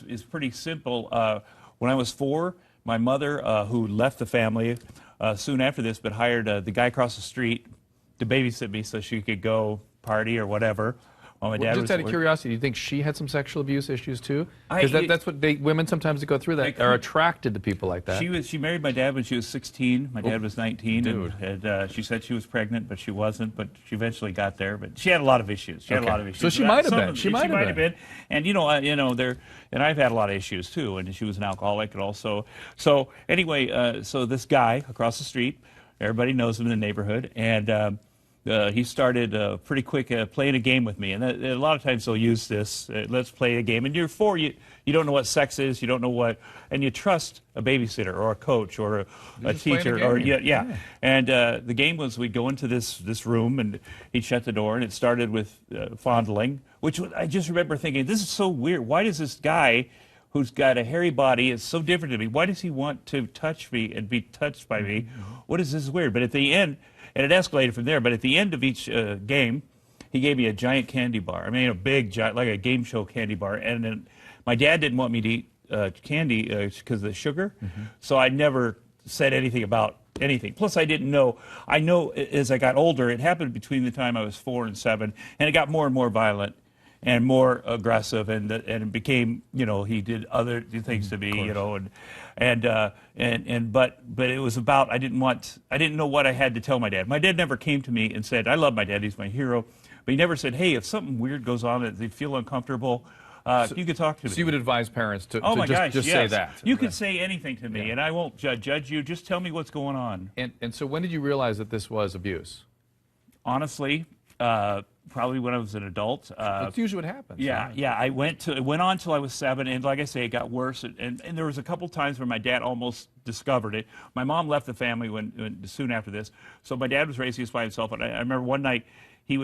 is pretty simple. When I was 4, my mother, who left the family soon after this, but hired the guy across the street to babysit me so she could go party or whatever. While my dad Just was out of curiosity, do you think she had some sexual abuse issues too? I- Because that's what women sometimes go through, that are attracted to people like that. She married my dad when she was 16. My dad was 19, Dude. and she said she was pregnant, but she wasn't. But she eventually got there. But she had a lot of issues. She had a lot of issues. So she might have been. She might have been. And and I've had a lot of issues too. And she was an alcoholic, and also. So anyway, so this guy across the street, everybody knows him in the neighborhood, and. He started pretty quick playing a game with me, and a lot of times they'll use this. Let's play a game, and you're 4. You don't know what sex is, you don't know what, and you trust a babysitter or a coach or a teacher or yeah. And the game was we'd go into this room, and he'd shut the door, and it started with fondling, which I just remember thinking, this is so weird. Why does this guy who's got a hairy body is so different to me? Why does he want to touch me and be touched by me? What is this weird? But at the end. And it escalated from there. But at the end of each game, he gave me a giant candy bar. I mean, a big, giant, like a game show candy bar. And then my dad didn't want me to eat candy because of the sugar. So I never said anything about anything. Plus, I didn't know. I know as I got older, it happened between the time I was 4 and 7, and it got more and more violent and more aggressive, and it became, he did other things to me, but it was about I didn't know what I had to tell my dad. My dad never came to me and said, I love my dad, he's my hero, but he never said, hey, if something weird goes on that they feel uncomfortable, you could talk to me. So you would advise parents to, just say that. You could say anything to me, and I won't judge you. Just tell me what's going on. And so when did you realize that this was abuse? Honestly, probably when I was an adult. That's usually what happens. Yeah. It went on till I was 7, and like I say, it got worse. And there was a couple times where my dad almost discovered it. My mom left the family soon after this, so my dad was raising us by himself. And I remember one night he'd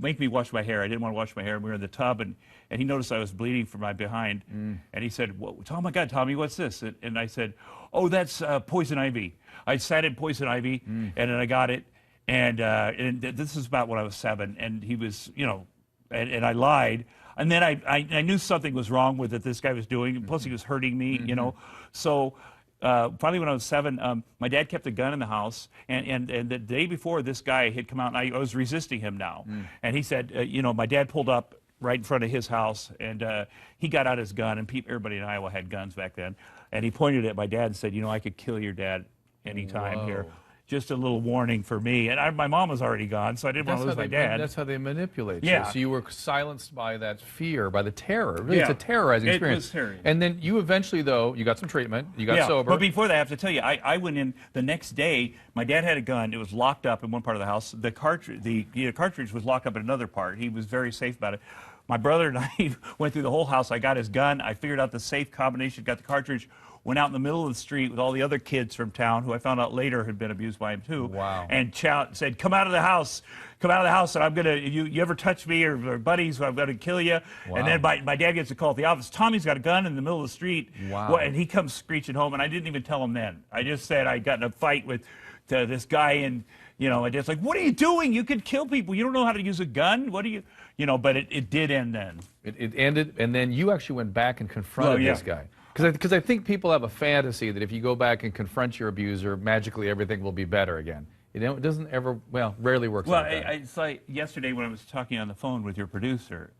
make me wash my hair. I didn't want to wash my hair. We were in the tub, and he noticed I was bleeding from my behind, and he said, "Oh my God, Tommy, what's this?" And I said, "Oh, that's poison ivy. I sat in poison ivy, and then I got it." And this is about when I was 7, and he was, and I lied. And then I knew something was wrong with it this guy was doing, and plus he was hurting me, So probably when I was 7, my dad kept a gun in the house, and the day before this guy had come out, and I was resisting him now. And he said, my dad pulled up right in front of his house, and he got out his gun, and everybody in Iowa had guns back then, and he pointed at my dad and said, I could kill your dad anytime here. Just a little warning for me. And my mom was already gone, so I didn't want to lose my dad. That's how they manipulate you. Yeah. So you were silenced by that fear, by the terror. Really, it's a terrorizing experience. It was terrorizing. And then you eventually, though, you got some treatment. You got sober. But before that, I have to tell you, I went in the next day. My dad had a gun. It was locked up in one part of the house. The cartridge was locked up in another part. He was very safe about it. My brother and I went through the whole house. I got his gun. I figured out the safe combination, got the cartridge, went out in the middle of the street with all the other kids from town, who I found out later had been abused by him too. Wow. And said, come out of the house. Come out of the house, and I'm going to, you ever touch me or buddies, I'm going to kill you. Wow. And then my dad gets a call at the office. Tommy's got a gun in the middle of the street. Wow. Well, and he comes screeching home, and I didn't even tell him then. I just said I got in a fight with this guy, and, and it's like, what are you doing? You could kill people. You don't know how to use a gun? What do you, but it did end then. It ended, and then you actually went back and confronted this guy. Because I think people have a fantasy that if you go back and confront your abuser, magically everything will be better again. It doesn't ever, rarely works like that. It's like yesterday when I was talking on the phone with your producer,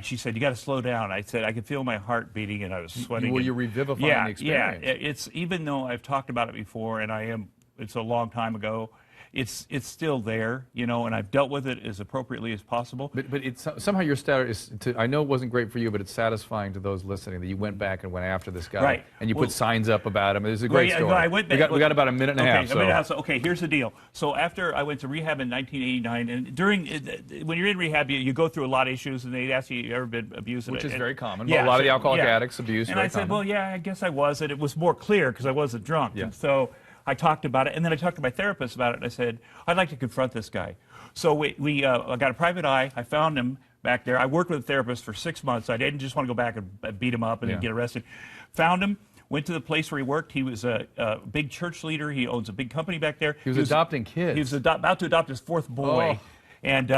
she said, you got to slow down. I said, I could feel my heart beating, and I was sweating. Well, you're revivifying the experience. Yeah, it's, even though I've talked about it before, and it's a long time ago, it's still there, and I've dealt with it as appropriately as possible. But it's somehow your status, I know it wasn't great for you, but it's satisfying to those listening that you went back and went after this guy. Right. And you put signs up about him. It's a great story. I went back, we got about a minute and a half. A minute and a half. So, okay, here's the deal. So after I went to rehab in 1989, and when you're in rehab, you go through a lot of issues, and they ask you ever been abused. Which is very common. Yeah, a lot of the alcoholic addicts abuse. And I said, well, yeah, I guess I was, and it was more clear because I wasn't drunk. Yeah. And so I talked about it, and then I talked to my therapist about it, and I said, I'd like to confront this guy. So I got a private eye. I found him back there. I worked with a therapist for 6 months. I didn't just want to go back and beat him up and then get arrested. Found him, went to the place where he worked. He was a big church leader. He owns a big company back there. He was adopting kids. He was about to adopt his 4th boy. Oh. And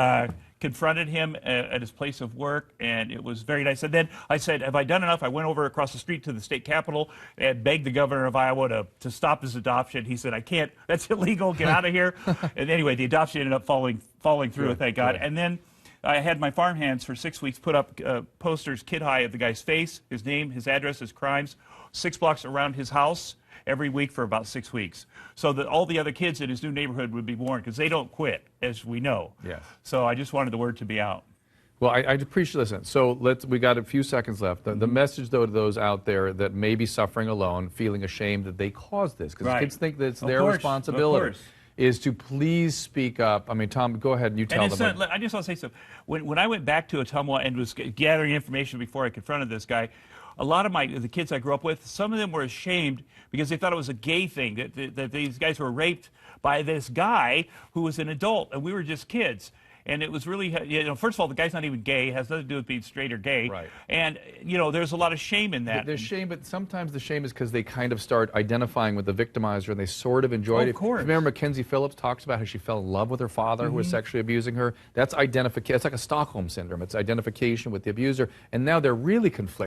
confronted him at his place of work, and it was very nice. And then I said, have I done enough? I went over across the street to the state capitol and begged the governor of Iowa to stop his adoption. He said, I can't. That's illegal. Get out of here. And anyway, the adoption ended up falling through, thank God. And then I had my farmhands for 6 weeks put up posters kid high of the guy's face, his name, his address, his crimes, 6 blocks around his house every week for about 6 weeks, so that all the other kids in his new neighborhood would be warned, because they don't quit, as we know. Yes. So I just wanted the word to be out. Well, I appreciate. Listen, so we got a few seconds left. The message, though, to those out there that may be suffering alone, feeling ashamed that they caused this, because kids think that it's their responsibility, is to please speak up. I mean, Tom, go ahead and you tell them. I just want to say something. When I went back to Ottumwa and was gathering information before I confronted this guy, a lot of the kids I grew up with, some of them were ashamed because they thought it was a gay thing, that these guys were raped by this guy who was an adult, and we were just kids. And it was really, first of all, the guy's not even gay. It has nothing to do with being straight or gay. Right. And, there's a lot of shame in that. There's shame, but sometimes the shame is because they kind of start identifying with the victimizer, and they sort of enjoy it. Of course. Remember, Mackenzie Phillips talks about how she fell in love with her father who was sexually abusing her. That's identification. It's like a Stockholm syndrome. It's identification with the abuser. And now they're really conflicted.